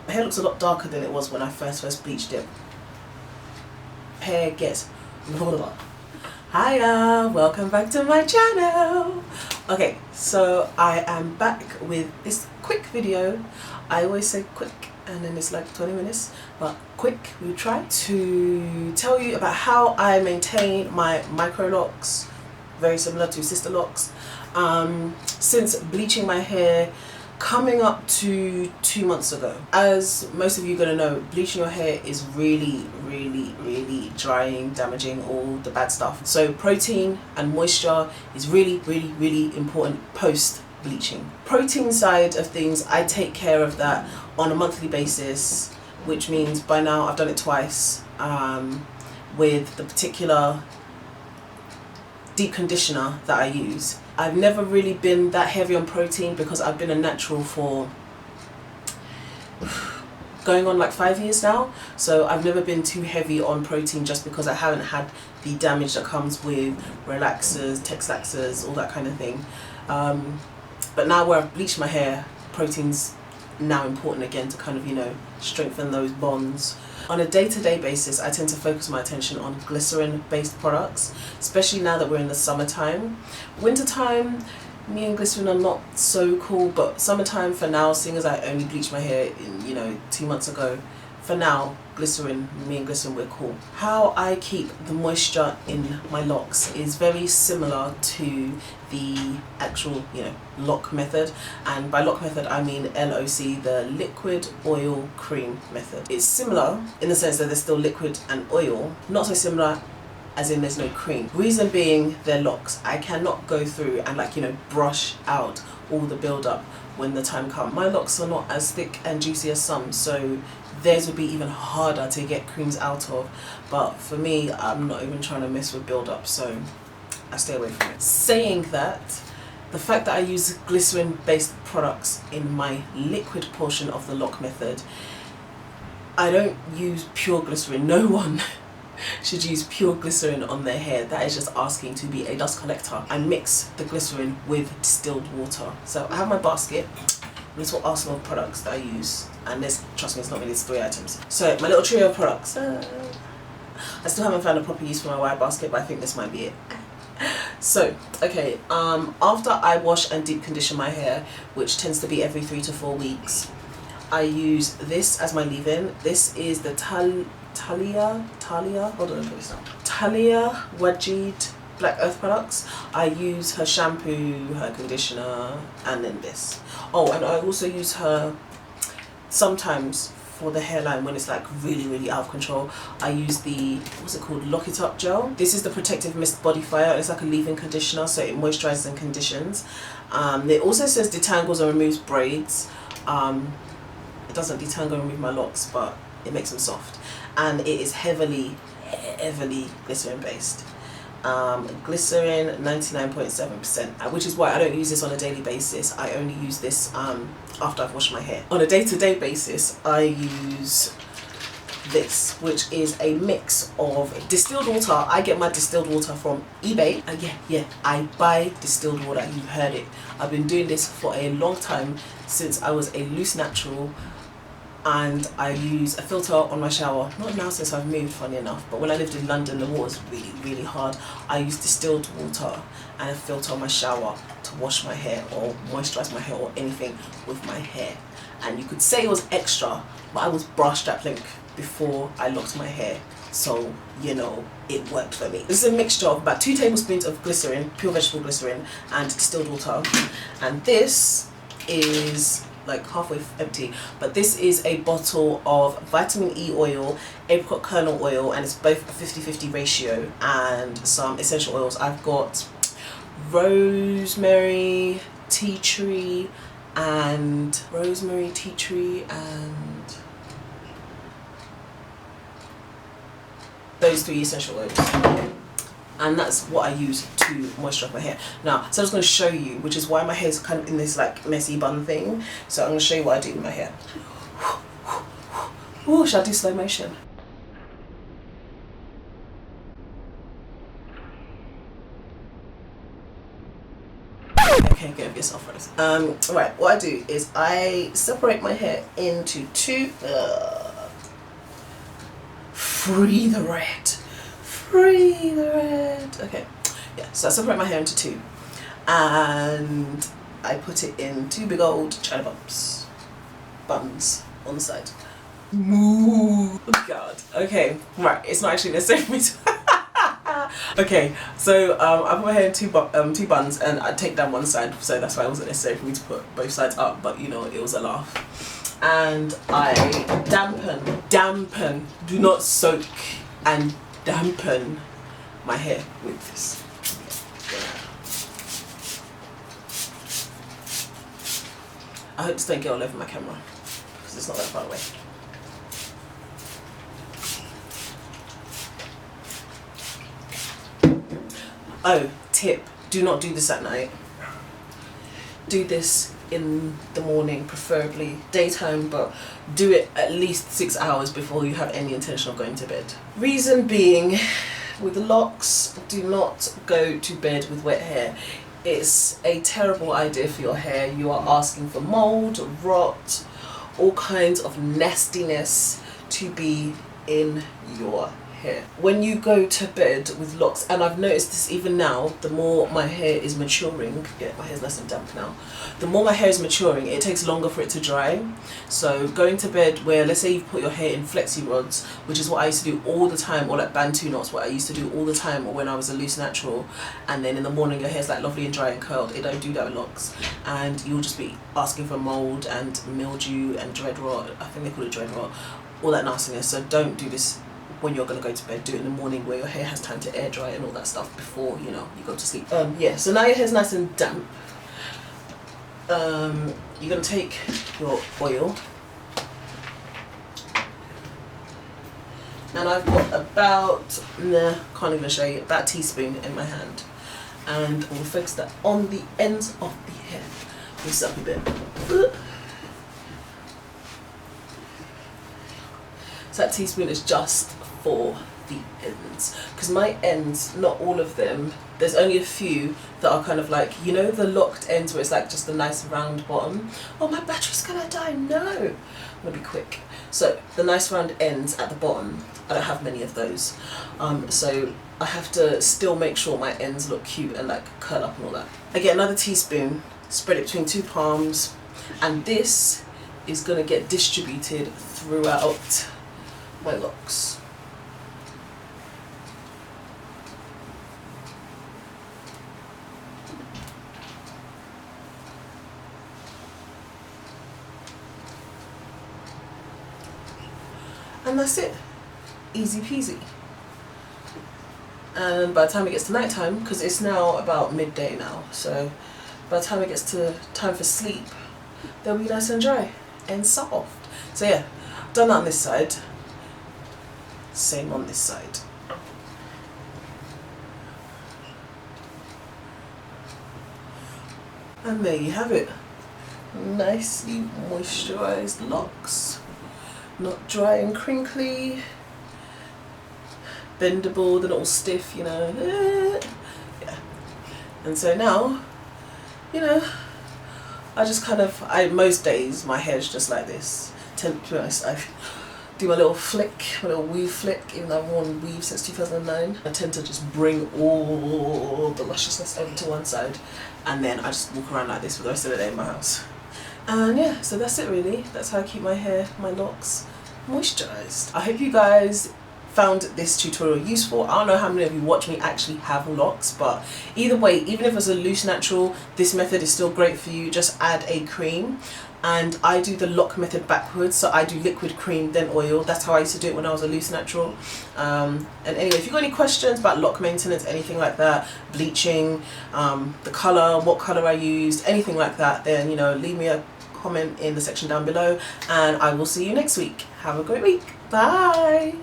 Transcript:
My hair looks a lot darker than it was when I first bleached it. Hair gets... Hiya, welcome back to my channel. Okay, so I am back with this quick video. I always say quick and then it's like 20 minutes, but quick, we try to tell you about how I maintain my Microlocs, very similar to Sister Locs, since bleaching my hair coming up to 2 months ago. As most of you are gonna know, bleaching your hair is really drying, damaging all the bad stuff. So protein and moisture is really important post bleaching. Protein side of things, I take care of that on a monthly basis, which means by now I've done it twice with the particular deep conditioner that I use. I've never really been that heavy on protein because I've been a natural for going on like 5 years now, so I've never been too heavy on protein just because I haven't had the damage that comes with relaxers, texlaxers, all that kind of thing. But now where I've bleached my hair, protein's now important again to kind of, you know, strengthen those bonds. On a day-to-day basis, I tend to focus my attention on glycerin-based products, especially now that we're in the summertime. Wintertime, me and glycerin are not so cool, but summertime for now, seeing as I only bleached my hair, 2 months ago, for now, me and glycerin, we're cool. How I keep the moisture in my locks is very similar to the actual, lock method. And by lock method, I mean LOC, the liquid oil cream method. It's similar in the sense that there's still liquid and oil, not so similar as in there's no cream. Reason being, they're locks. I cannot go through and brush out all the buildup when the time comes. My locks are not as thick and juicy as some, so theirs would be even harder to get creams out of. But for me, I'm not even trying to mess with buildup, so I stay away from it. Saying that, the fact that I use glycerin-based products in my liquid portion of the lock method, I don't use pure glycerin. No one should use pure glycerin on their hair. That is just asking to be a dust collector. I mix the glycerin with distilled water. So I have my basket, little arsenal of products that I use, and this, trust me, it's not really, it's 3 items. So my little trio of products. I still haven't found a proper use for my wire basket, but I think this might be it. So, okay, after I wash and deep condition my hair, which tends to be every 3 to 4 weeks, I use this as my leave-in. This is the Talia Wajid Black Earth products. I use her shampoo, her conditioner, and then this. Oh, and I also use her sometimes for the hairline when it's like really out of control. I use the, what's it called, Lock It Up gel. This is the Protective Mist Body Fire. It's like a leave-in conditioner, so it moisturizes and conditions. It also says detangles and removes braids. It doesn't detangle and remove my locks, but it makes them soft. And it is heavily glycerin based. Glycerin 99.7%, which is why I don't use this on a daily basis. I only use this after I've washed my hair. On a day-to-day basis, I use this, which is a mix of distilled water. I get my distilled water from eBay. I buy distilled water. You heard it. I've been doing this for a long time, since I was a loose natural. And I use a filter on my shower. Not now since I've moved, funny enough, but when I lived in London, the water was really hard. I use distilled water and a filter on my shower to wash my hair or moisturize my hair or anything with my hair. And you could say it was extra, but I was bra strap link before I locked my hair, so it worked for me. This is a mixture of about 2 tablespoons of glycerin, pure vegetable glycerin, and distilled water. And this is like halfway empty, but this is a bottle of vitamin E oil, apricot kernel oil, and it's both a 50-50 ratio, and some essential oils. I've got rosemary, tea tree, and those 3 essential oils. And that's what I use to moisturize my hair. Now, so I'm just going to show you, which is why my hair is kind of in this like messy bun thing. So I'm going to show you what I do with my hair. Ooh, shall I do slow motion? Okay, go with yourself, Rose. Right, what I do is I separate my hair into two. Free the red. Free the red. Okay, yeah, so I separate my hair into two. And I put it in two big old China buns on the side. Moo. Oh God. Okay, right, it's not actually necessary for me to okay, so I put my hair in two buns and I take down one side, so that's why it wasn't necessary for me to put both sides up, but you know, it was a laugh. And I dampen, do not soak, and dampen my hair with this. I hope this don't get all over my camera because it's not that far away. Oh, tip, do not do this at night. Do this in the morning, preferably daytime, but do it at least 6 hours before you have any intention of going to bed. Reason being, with the locks, do not go to bed with wet hair. It's a terrible idea for your hair. You are asking for mold, rot, all kinds of nastiness to be in your hair. When you go to bed with locks, and I've noticed this even now, the more my hair is maturing, yeah, my hair's nice and damp now, the more my hair is maturing, it takes longer for it to dry. So going to bed where, let's say you've put your hair in flexi rods, which is what I used to do all the time, or like bantu knots, what I used to do all the time, or when I was a loose natural, and then in the morning your hair's like lovely and dry and curled. It don't do that with locks, and you'll just be asking for mold and mildew and dread rot. I think they call it dread rot, all that nastiness. So don't do this when you're going to go to bed. Do it in the morning where your hair has time to air dry and all that stuff before, you know, you go to sleep. Yeah, so now your hair's nice and damp. You're going to take your oil, and I've got about, can't even show you, about a teaspoon in my hand, and I'm going to focus that on the ends of the hair. This up a bit. So that teaspoon is just for the ends, because my ends, not all of them, there's only a few that are kind of like, you know, the locked ends where it's like just a nice round bottom. Oh, my battery's gonna die, no! I'm gonna be quick. So the nice round ends at the bottom, I don't have many of those, so I have to still make sure my ends look cute and like curl up and all that. I get another teaspoon, spread it between two palms, and this is gonna get distributed throughout my locks. And that's it, easy peasy. And by the time it gets to night time, because it's now about midday now, so by the time it gets to time for sleep, they'll be nice and dry and soft. So yeah, done that on this side, same on this side. And there you have it, nicely moisturised locks. Not dry and crinkly, bendable, they're not all stiff, you know. Yeah. And so now, you know, I just kind of, most days my hair's just like this. To be honest, I do my little flick, my little weave flick, even though I've worn weave since 2009. I tend to just bring all the lusciousness over to one side, and then I just walk around like this for the rest of the day in my house. And yeah, so that's it really. That's how I keep my hair, my locks, moisturised. I hope you guys found this tutorial useful. I don't know how many of you watch me actually have locks, but either way, even if it's a loose natural, this method is still great for you. Just add a cream, and I do the lock method backwards, so I do liquid cream then oil. That's how I used to do it when I was a loose natural. And anyway, if you've got any questions about lock maintenance, anything like that, bleaching, the colour, what colour I used, anything like that, then, you know, leave me a comment in the section down below, and I will see you next week. Have a great week. Bye.